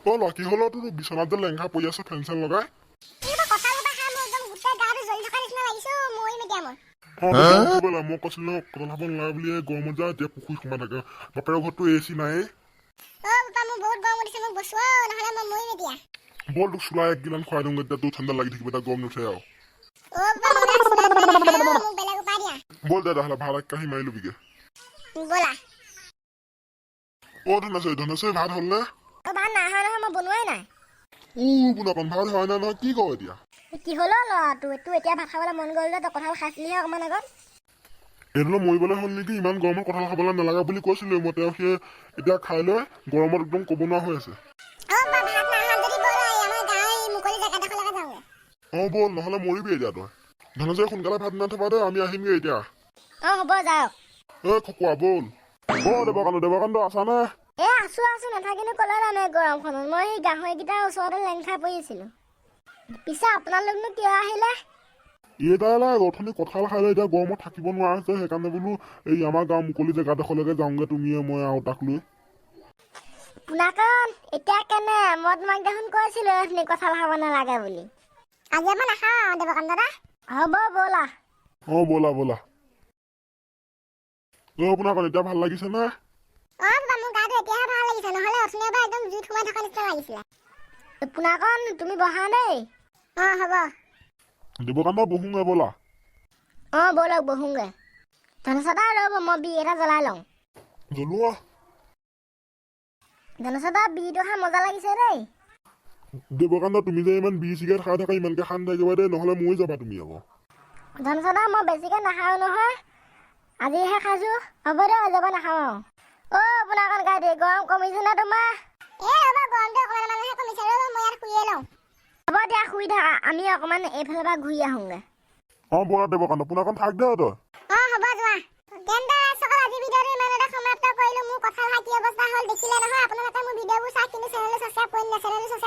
অ লাকি হলো তো বিছনাত যে লেংঘা পৰি আছে ফেন চেন লগাই বোলা মই কৈছিলো কঁঠাল খাব নালাগে বুলি গৰমত যা এতিয়া পুখুৰী সোমাই থাকে বাপেৰৰ ঘৰতো এচি নাই বল তোক চুলাই এক গিলান খুৱাই দিওঁ এতিয়া তোৰ ঠাণ্ডা লাগি থাকিব এতিয়া গৰম নুঠে আৰু বল দে তাহলে ভাত এক কাহি মাৰি লবিগে অ ধনচৈ ভাত হ'ল নে পুনাকণ ভাত হয় না নহয় কি কওঁ এতিয়া কি হলো ল'ৰাটো এইটো এতিয়া ভাত খাবলৈ মন গ'ল যে তই কঁঠাল খাইছিলিহে অকণমান আগত এইটো মৰিবলৈ হ'ল নেকি ইমান গৰমত কঁঠাল খাবলৈ নালাগে বুলি কৈছিলো মই তেওঁ সেই এতিয়া খাই লৈ গৰমত একদম ক'ব নোৱাৰা হৈ আছে অ বল নহলে মৰিবি এতিয়া তই ধনঞ্জয় সোনকালে ভাত নাথাবা দে আমি আহিমগে এতিয়া হ'ব যাওক খকুৱা বল দেৱকান্ত আছা নে আছো নাথাকিনো ক'লে জানে গৰমখনত মই সেই গাহৰিকেইটাৰ ওচৰতে লেং খাই পৰি আছিলো পিছে আপোনালোকনো কিয় আহিলে এইটালে অথনি কঁঠাল খালে এতিয়া গৰমত থাকিব নোৱাৰা হৈছে সেইকাৰণে বোলো এই আমাৰ গাঁৱৰ মুকলি জেগাডোখৰলৈকে যাওঁগে তুমিয়ে মই আৰু তাক লৈ পুনাকণ এতিয়া কেনে মই তোমাক দেখোন কৈছিলো এইখিনি কঁঠাল খাব নালাগে বুলি আজি আমাৰ নাখাওঁ দেৱকান্ত দাদা হ'ব ব'লা ব'লা পুনাকণ এতিয়া ভাল লাগিছে নে পুনাকণ তুমি বহা দেই হ'ব দেৱকান্ত বহোগে ব'লা ব'লক বহোগে ধনচদা ৰ'ব মই বি এটা জ্বলাই লওঁ জ্বলোৱা ধনচদা বিটো খাই মজা লাগিছে দেই দেৱকান্ত তুমি যে ইমান বি চিগাৰেট খাই থাকা ইমানকে খান থাকিবা দেই নহলে মৰি যাবা তুমি আকৌ ধনচদা মই বেছিকে নাখাওঁ নহয় আজিহে খাইছো হ'ব দে যাব নাখাওঁ পুনাকণ গাই দে গৰম কমিছে নে তোমাৰ হ'ব দিয়া শুই থাকা আমি অকণমান এইফালৰ পৰা ঘূৰি আহোঁগে ব'লা দেৱকান্ত পুনাকণ থাক দে তই হ'ব যোৱা তেন্তে সকল আজি ভিডিঅ'টো ইমানতে সমাপ্ত কৰিলো মোৰ কথা কি অৱস্থা হ'ল দেখিলে নহয় আপোনালোকে মোৰ ভিডিঅ'বোৰ চাই কিন্তু চেনেলটো ছাবস্ক্ৰাইব কৰি